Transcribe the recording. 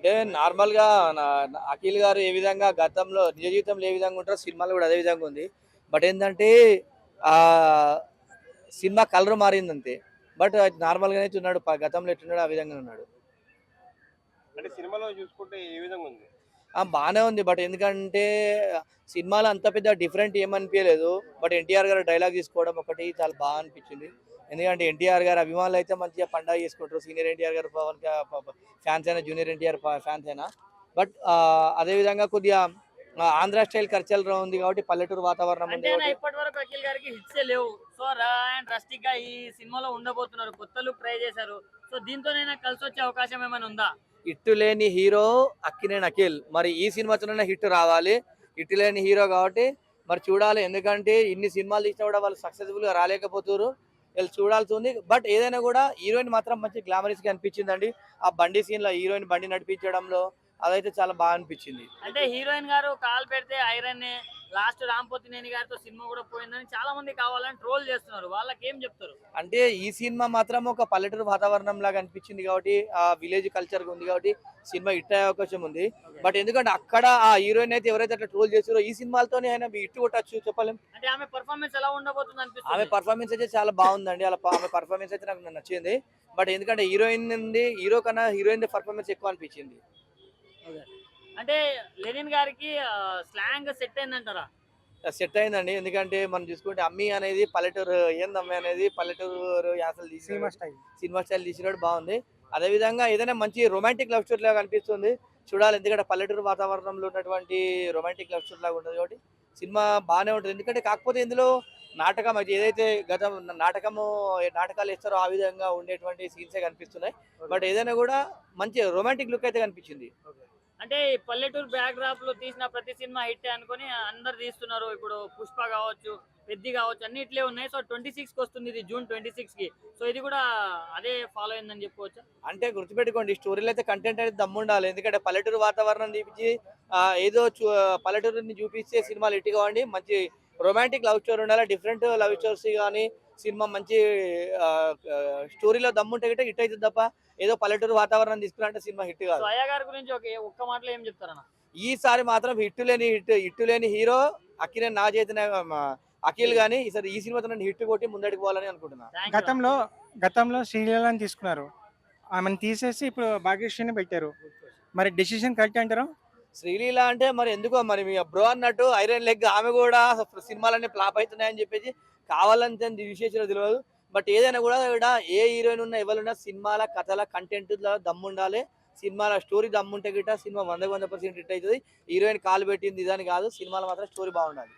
అంటే నార్మల్‌గా అఖిల్ గారు ఏ విధంగా గతంలో నిజ జీవితంలో ఏ విధంగా ఉంటారో సినిమాలో కూడా అదే విధంగా ఉంది. బట్ ఏందంటే ఆహ్, సినిమా కలర్ మారిందంతే. బట్ నార్మల్‌గానే ఉన్నాడు. గతంలో ఎట్లున్నాడో ఆ విధంగానే ఉన్నాడు. అంటే సినిమాలో చూసుకుంటే ఏ విధంగా ఉంది? బానే ఉంది. బట్ ఎందుకంటే సినిమాలో అంత పెద్ద డిఫరెంట్ ఏమనిపియలేదు. బట్ ఎన్టీఆర్ గారు డైలాగ్ తీసుకోవడం ఒకటి చాలా బాగా అనిపించింది. ఎందుకంటే ఎన్టీఆర్ గారి అభిమానులైతే మంచిగా పండగ చేసుకుంటారు. సీనియర్ ఎన్టీఆర్ గారు ఫ్యాన్స్ అయినా, జూనియర్ ఎన్టీఆర్ ఫ్యాన్స్ అయినా. బట్ అదే విధంగా కొద్దిగా ఆంధ్ర స్టైల్ కల్చర్ ఉంది కాబట్టి పల్లెటూరు వాతావరణం ఉంది అంటే కాబట్టి ఇప్పటి వరకు అఖిల్ గారికి హిట్సే లేవు. సో రా అండ్ రస్టిక్ గా ఈ సినిమాలో ఉండబోతున్నారు. కొత్త లుక్ ట్రై చేశారు. సో దీంతోనైనా కలిసి వచ్చే అవకాశం ఏమైనా ఉందా? హిట్ లేని హీరో అక్కినేని అఖిల్. మరి ఈ సినిమాతోనైనా హిట్ రావాలి. హిట్ లేని హీరో కాబట్టి మరి చూడాలి. ఎందుకంటే ఇన్ని సినిమాలు తీసినా కూడా వాళ్ళు సక్సెస్‌ఫుల్‌గా రాలేకపోతుర్రు. వీళ్ళు చూడాల్సి ఉంది. బట్ ఏదైనా కూడా హీరోయిన్ మాత్రం మంచి గ్లామరస్‌గా అనిపించిందండి. ఆ బండి సీన్‌లో హీరోయిన్ బండి నడిపించడంలో అదైతే చాలా బాగా అనిపించింది. అంటే హీరోయిన్ గారు కాల్ పెడితే ఐరన్ లాస్ట్ రాంపోతినేని గారితో సినిమా కూడా పోయిందని చాలా మంది కావాలని ట్రోల్ చేస్తున్నారు. వాళ్ళకి ఏం చెప్తారు? అంటే ఈ సినిమా మాత్రం ఒక పల్లెటూరు వాతావరణం లాగా అనిపించింది కాబట్టి ఆ విలేజ్ కల్చర్ ఉంది కాబట్టి సినిమా హిట్ అయ్యే అవకాశం ఉంది. బట్ ఎందుకంటే అక్కడ ఆ హీరోయిన్ అయితే ఎవరైతే అట్లా ట్రోల్ చేసారో ఈ సినిమాలతోనే ఆయన హిట్ కొట్టచ్చు చెప్పలేం. అంటే ఆమె పర్ఫార్మెన్స్ ఎలా ఉండబోతుంది ఆమె అనిపిస్తుంది? పర్ఫార్మెన్స్ అయితే చాలా బాగుందండి. ఆమె పర్ఫార్మెన్స్ అయితే నాకు నచ్చింది. బట్ ఎందుకంటే హీరోయిన్ నుండి హీరో కన్నా హీరోయిన్ పర్ఫార్మెన్స్ ఎక్కువ అనిపించింది. అంటే లెనిన్ గారికి స్లాంగ్ సెట్ అయిందంటారా? సెట్ అయిందండి. ఎందుకంటే మనం చూసుకుంటే అమ్మి అనేది పల్లెటూరు ఏందమ్మి అనేది పల్లెటూరు యాసలు సినిమా తీసి స్టైల్. సినిమా స్టైల్ తీసినప్పుడు బాగుంది. అదే విధంగా ఏదైనా మంచి రొమాంటిక్ లవ్ స్టోరీ లాగా అనిపిస్తుంది. చూడాలి. ఎందుకంటే పల్లెటూరు వాతావరణంలో ఉన్నటువంటి రొమాంటిక్ లవ్ స్టోరీ లాగా ఉంటుంది కాబట్టి సినిమా బాగానే ఉంటుంది. ఎందుకంటే కాకపోతే ఇందులో నాటకం అది ఏదైతే నాటకాలు ఇస్తారో ఆ విధంగా ఉండేటువంటి సీన్సే కనిపిస్తున్నాయి. బట్ ఏదైనా కూడా మంచి రొమాంటిక్ లుక్ అయితే కనిపించింది. అంటే ఈ పల్లెటూరు బ్యాక్డ్రాప్ లో తీసిన ప్రతి సినిమా హిట్ అనుకొని అందరు తీస్తున్నారు. ఇప్పుడు పుష్ప కావచ్చు, పెద్ది కావచ్చు, అన్ని ఇట్లే ఉన్నాయి. సో 26 కి వస్తుంది, ఇది జూన్ 26 కి. సో ఇది కూడా అదే ఫాలో అయిందని చెప్పుకోవచ్చా? అంటే గుర్తుపెట్టుకోండి స్టోరీలో అయితే కంటెంట్ అనేది దమ్ముండాలి. ఎందుకంటే పల్లెటూరు వాతావరణం చూపించి ఏదో పల్లెటూరుని చూపిస్తే సినిమాలు హిట్ కావండి. మంచి రొమాంటిక్ లవ్ స్టోరీ ఉండాలి. డిఫరెంట్ లవ్ స్టోరీస్ కానీ సినిమా మంచి స్టోరీలో దమ్ముంటే గిట్ట హిట్ అవుతుంది తప్ప ఏదో పల్లెటూరు వాతావరణం తీసుకున్నట్టే సినిమా హిట్ సో కాదు. అయ్య గారి గురించి ఒక్క మాటలో ఏం చెప్తారన్న? ఈసారి మాత్రం హిట్ లేని హీరో అక్కినేని అఖిల్ గాని ఈసారి ఈ సినిమాతో హిట్ కొట్టి ముందడికి పోవాలని అనుకుంటున్నా. Thank you. గతంలో గతంలో శ్రీలీలని తీసుకున్నారు. ఆమెను తీసేసి ఇప్పుడు భాగ్యశ్రీని పెట్టారు. మరి డెసిషన్ కరెక్ట్ అంటారా? శ్రీలీల అంటే మరి ఎందుకో మరి మీ బ్రో అన్నట్టు ఐరన్ లెగ్ ఆమె కూడా సినిమాలన్నీ ఫ్లాప్ అవుతున్నాయని చెప్పేసి కావాలని విశేషాలు తెలియదు. బట్ ఏదైనా కూడా ఇక్కడ ఏ హీరోయిన్ ఉన్నా ఎవరున్నా సినిమాల కథల కంటెంట్ దమ్ము ఉండాలి. సినిమాల స్టోరీ దమ్ముంటే గిట్ట సినిమా 100% హిట్ అవుతుంది. హీరోయిన్ కాలు పెట్టింది ఇదని కాదు, సినిమాలో మాత్రం స్టోరీ బాగుండాలి.